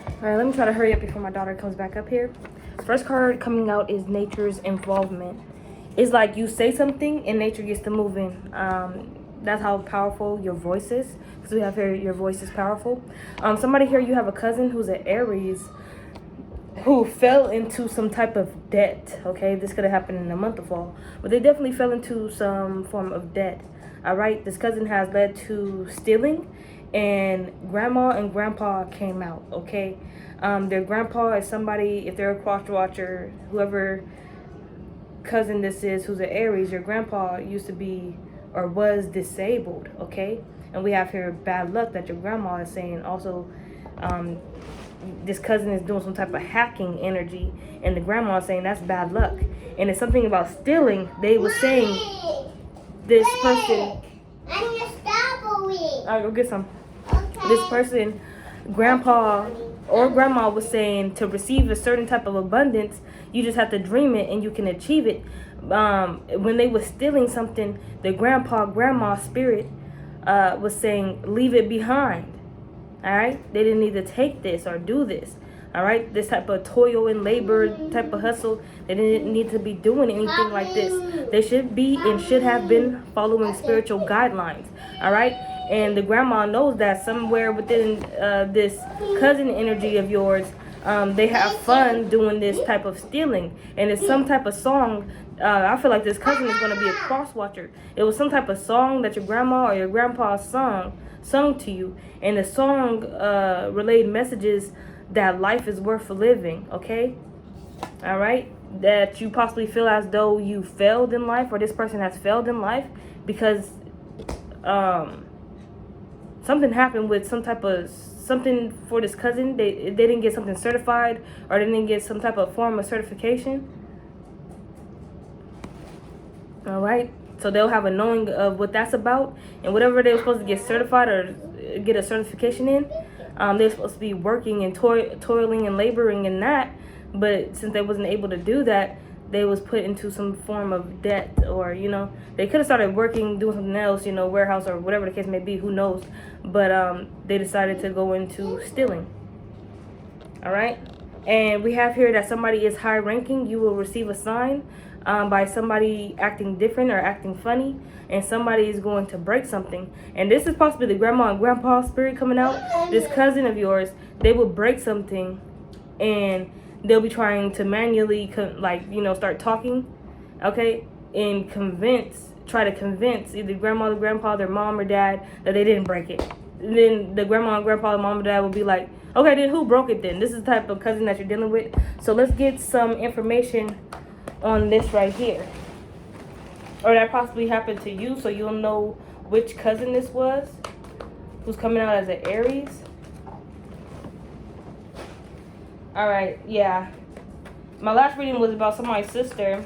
All right, let me try to hurry up before my daughter comes back up here. First card coming out is nature's involvement. It's like you say something and nature gets to moving. That's how powerful your voice is. Because we have here, your voice is powerful. Somebody here, you have a cousin who's an Aries who fell into some type of debt. Okay, this could have happened in the month of fall, but they definitely fell into some form of debt. All right, this cousin has led to stealing, and grandma and grandpa came out. Okay, their grandpa is somebody, if they're a cross watcher, whoever cousin this is who's an Aries, your grandpa used to be or was disabled. Okay, and we have here bad luck that your grandma is saying also. This cousin is doing some type of hacking energy, and the grandma is saying that's bad luck. And it's something about stealing. They were saying this person. I need a strawberry. All right, go get some. Okay. This person, grandpa or grandma, was saying to receive a certain type of abundance, you just have to dream it and you can achieve it. When they were stealing something, the grandma spirit was saying leave it behind. All right, they didn't need to take this or do this. All right, this type of toil and labor type of hustle, they didn't need to be doing anything like this. They should be and should have been following spiritual guidelines. All right, and the grandma knows that somewhere within this cousin energy of yours, they have fun doing this type of stealing, and it's some type of song. I feel like this cousin is going to be a cross watcher. It was some type of song that your grandma or your grandpa sung to you, and the song relayed messages that life is worth living. Okay, all right, that you possibly feel as though you failed in life, or this person has failed in life because something happened with some type of something for this cousin. They didn't get something certified, or they didn't get some type of form of certification. All right, so they'll have a knowing of what that's about, and whatever they were supposed to get certified or get a certification in, they're supposed to be working and toiling and laboring in that. But since they wasn't able to do that, they was put into some form of debt, or they could have started working, doing something else, warehouse or whatever the case may be, who knows. But they decided to go into stealing. All right, and we have here that somebody is high ranking. You will receive a sign by somebody acting different or acting funny, and somebody is going to break something. And this is possibly the grandma and grandpa spirit coming out. This cousin of yours, they will break something, and they'll be trying to manually start talking, okay, and try to convince either grandma, grandpa, their mom or dad that they didn't break it. And then the grandma and grandpa, the mom and dad will be like, okay, then who broke it then? This is the type of cousin that you're dealing with. So let's get some information on this right here, or that possibly happened to you, so you'll know which cousin this was who's coming out as an Aries. All right, yeah, my last reading was about somebody's sister.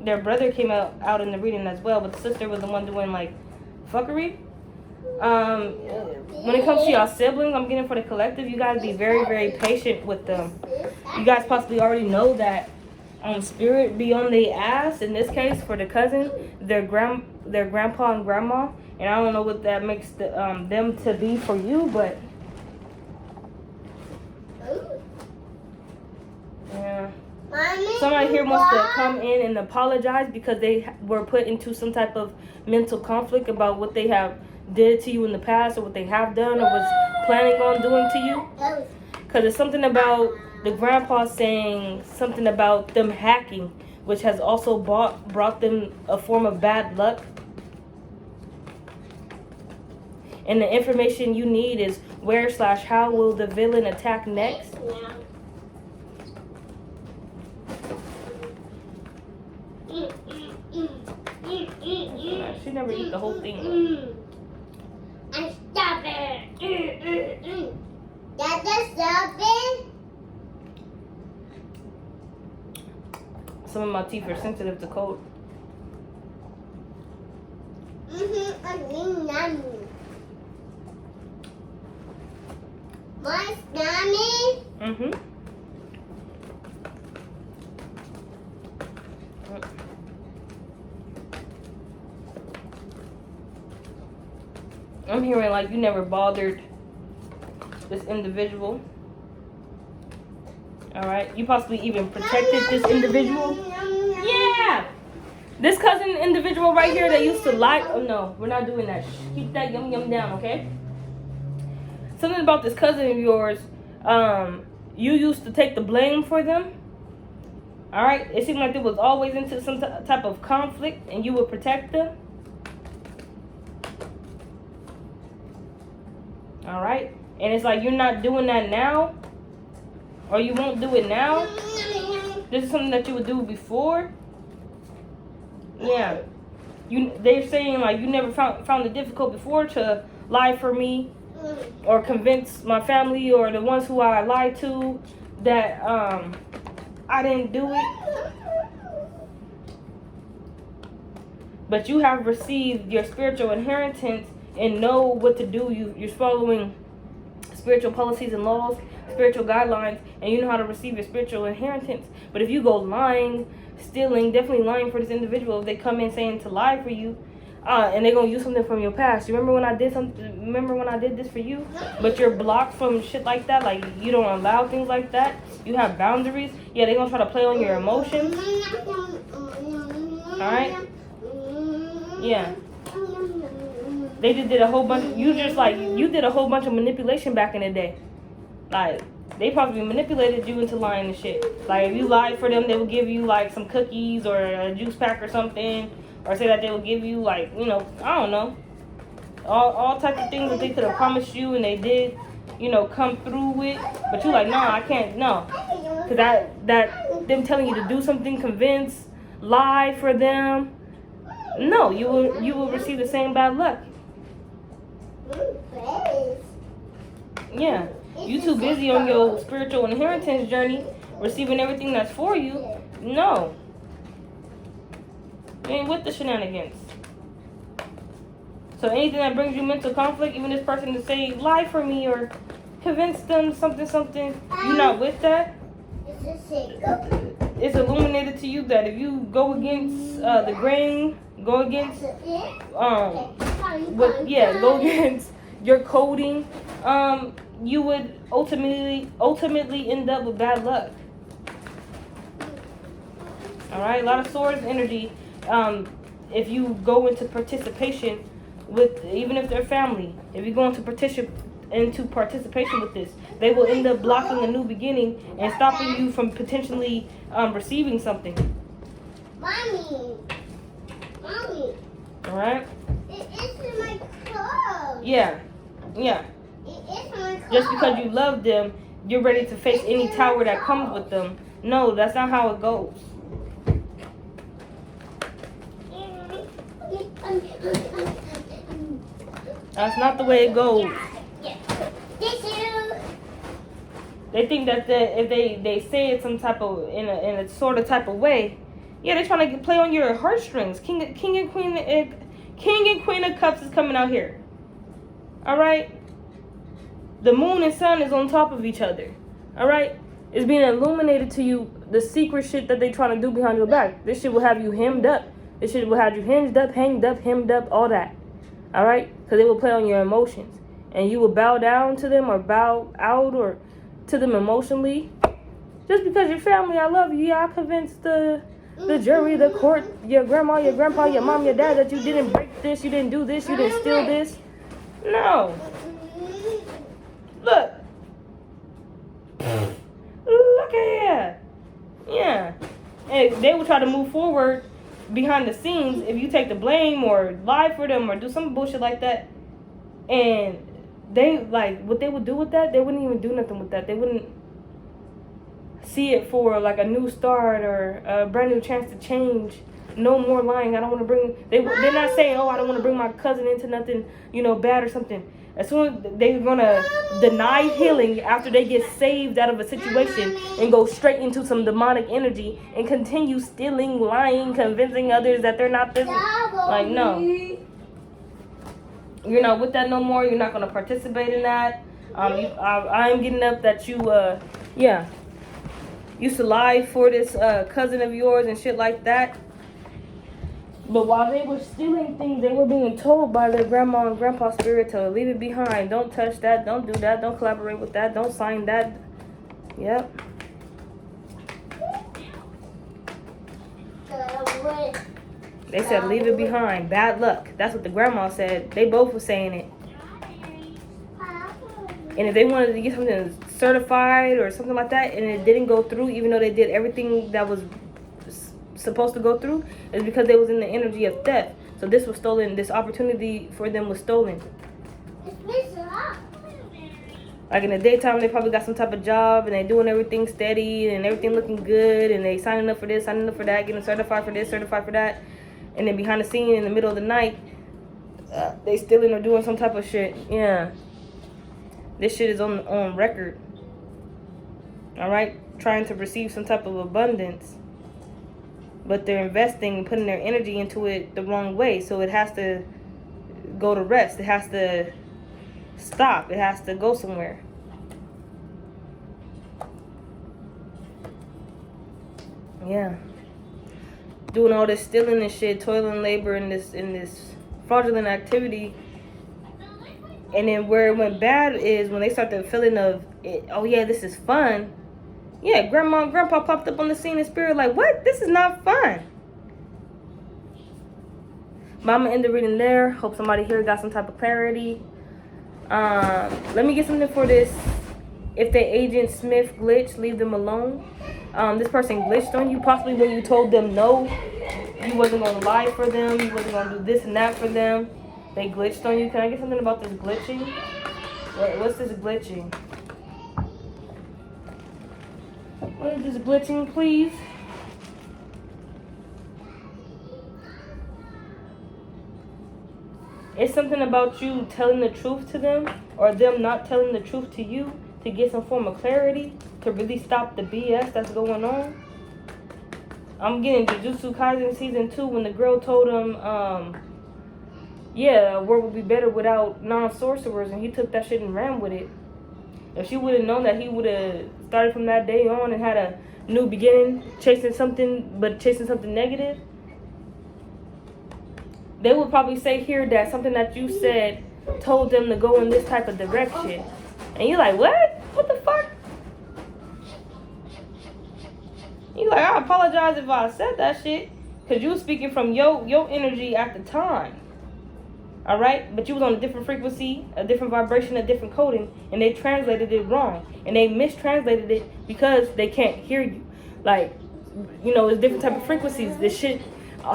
Their brother came out in the reading as well, but the sister was the one doing like fuckery. When it comes to y'all siblings, I'm getting for the collective, you guys be very, very patient with them. You guys possibly already know that spirit be on their ass, in this case for the cousin, their grandpa and grandma, and I don't know what that makes them to be for you, but yeah, somebody here wants to come in and apologize because they were put into some type of mental conflict about what they have did to you in the past, or what they have done or was planning on doing to you, because it's something about the grandpa saying something about them hacking, which has also brought them a form of bad luck. And the information you need is where/how will the villain attack next? She never eat the whole thing. And stop it. That's stop it. Some of my teeth are sensitive to cold. My stomach. I'm hearing like you never bothered this individual. All right. You possibly even protected this individual. Yeah. This cousin individual right here that used to lie. Oh no, we're not doing that. Keep that yum yum down, okay? Something about this cousin of yours. You used to take the blame for them. All right. It seemed like they was always into some type of conflict, and you would protect them. All right. And it's like you're not doing that now, or you won't do it now. This is something that you would do before. Yeah. They're saying like you never found it difficult before to lie for me, or convince my family or the ones who I lied to that I didn't do it. But you have received your spiritual inheritance and know what to do. You're following spiritual policies and laws, spiritual guidelines, and you know how to receive your spiritual inheritance. But if you go lying, stealing, definitely lying for this individual, if they come in saying to lie for you, and they're gonna use something from your past. You remember when I did something? Remember when I did this for you? But you're blocked from shit like that. Like you don't allow things like that. You have boundaries. Yeah, they're gonna try to play on your emotions. All right. Yeah. They just did a whole bunch. You did a whole bunch of manipulation back in the day. Like they probably manipulated you into lying and shit. Like if you lied for them, they would give you like some cookies or a juice pack or something. Or say that they will give you like, you know, I don't know, all types of things that they could have promised you and they did, you know, come through with. But you like, nah, I can't, no. Because that them telling you to do something, convince, lie for them. No, you will receive the same bad luck. Yeah. You too busy on your spiritual inheritance journey, receiving everything that's for you. No. You ain't with the shenanigans. So anything that brings you mental conflict, even this person to say lie for me or convince them something, you're not with that. It's illuminated to you that if you go against the grain, go against go against your coding, you would ultimately end up with bad luck. All right, a lot of swords energy. If you go into participation with, even if they're family, if you go into participation with this, they will end up blocking a new beginning and stopping you from potentially receiving something. Mommy. All right. It is in my clothes. Yeah. It is in my clothes. Just because you love them, you're ready to face any tower that comes with them. No, that's not how it goes. That's not the way it goes. They think that if they say it some type of in a sort of type of way, yeah, they're trying to play on your heartstrings. King and Queen of Cups is coming out here. All right. The moon and sun is on top of each other. All right. It's being illuminated to you the secret shit that they trying to do behind your back. This shit will have you hemmed up. This shit will have you hinged up, hanged up, hemmed up, all that. All right? Because it will play on your emotions. And you will bow down to them or bow out or to them emotionally. Just because your family, I love you. Yeah, I convinced the jury, the court, your grandma, your grandpa, your mom, your dad that you didn't break this, you didn't do this, you didn't steal this. No. Look. Look at here. Yeah. And they will try to move forward behind the scenes if you take the blame or lie for them or do some bullshit like that. And they, like, what they would do with that, they wouldn't even do nothing with that. They wouldn't see it for, like, a new start or a brand new chance to change. No more lying. I don't want to bring... They're not saying, oh, I don't want to bring my cousin into nothing, you know, bad or something. As soon as they're going to deny healing after they get saved out of a situation and go straight into some demonic energy and continue stealing, lying, convincing others that they're not this. Like, no. You're not with that no more. You're not going to participate in that. I'm getting up that you, used to lie for this cousin of yours and shit like that. But while they were stealing things, they were being told by their grandma and grandpa spirit to leave it behind. Don't touch that. Don't do that. Don't collaborate with that. Don't sign that. Yep. They said leave it behind. Bad luck. That's what the grandma said. They both were saying it. And if they wanted to get something certified or something like that and it didn't go through, even though they did everything that was supposed to go through, it's because they was in the energy of theft. So this was stolen. This opportunity for them was stolen. Like in the daytime, they probably got some type of job and they doing everything steady and everything looking good and they signing up for this, signing up for that, getting certified for this, certified for that. And then behind the scene in the middle of the night, they stealing or doing some type of shit. Yeah. This shit is on record. All right? Trying to receive some type of abundance. But they're investing and putting their energy into it the wrong way. So it has to go to rest. It has to stop. It has to go somewhere. Yeah. Doing all this stealing and shit, toiling labor in this fraudulent activity. And then where it went bad is when they start the feeling of, oh yeah, this is fun. Yeah, grandma and grandpa popped up on the scene in spirit like, what? This is not fun. But I'm going to end the reading there. Hope somebody here got some type of clarity. Let me get something for this. If the Agent Smith glitch, leave them alone. This person glitched on you. Possibly when you told them no, you wasn't going to lie for them. You wasn't going to do this and that for them. They glitched on you. Can I get something about this glitching? What's this glitching? What is this glitching, please? It's something about you telling the truth to them or them not telling the truth to you to get some form of clarity to really stop the BS that's going on. I'm getting Jujutsu Kaisen season 2 when the girl told him, yeah, a world would be better without non-sorcerers, and he took that shit and ran with it. If she would have known that he would have started from that day on and had a new beginning, chasing something negative, they would probably say here that something that you said told them to go in this type of direction. And you're like, what? What the fuck? You're like, I apologize if I said that shit. Because you were speaking from your energy at the time. Alright? But you was on a different frequency, a different vibration, a different coding. And they translated it wrong. And they mistranslated it because they can't hear you. Like, you know, it's different type of frequencies. This shit,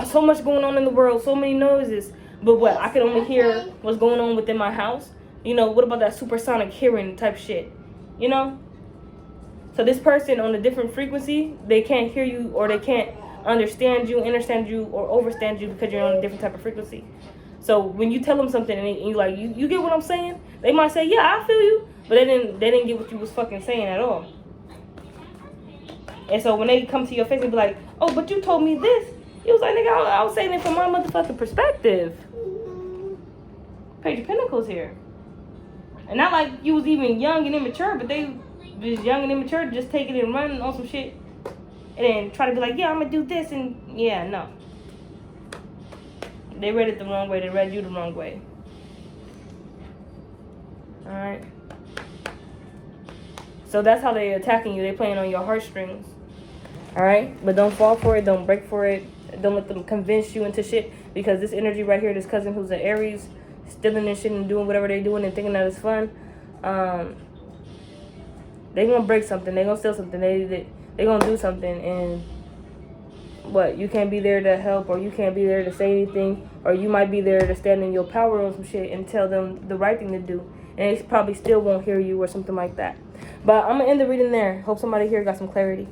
so much going on in the world, so many noises. But what? I can only hear what's going on within my house. You know, what about that supersonic hearing type shit? You know? So this person on a different frequency, they can't hear you or they can't understand you, or overstand you because you're on a different type of frequency. So when you tell them something and you like, you get what I'm saying? They might say, yeah, I feel you. But they didn't get what you was fucking saying at all. And so when they come to your face and be like, oh, but you told me this. It was like, nigga, I was saying it from my motherfucking perspective. Page of Pentacles here. And not like you was even young and immature, but they was young and immature, just take it and run on some shit. And then try to be like, yeah, I'm going to do this. And yeah, no. They read it the wrong way. They read you the wrong way. Alright. So that's how they attacking you. They playing on your heartstrings. Alright? But don't fall for it. Don't break for it. Don't let them convince you into shit. Because this energy right here, this cousin who's an Aries, stealing and shit and doing whatever they're doing and thinking that it's fun. They gonna break something. They gonna steal something. They gonna do something. And what? You can't be there to help, or you can't be there to say anything, or you might be there to stand in your power on some shit and tell them the right thing to do. And they probably still won't hear you or something like that. But I'm gonna end the reading there. Hope somebody here got some clarity.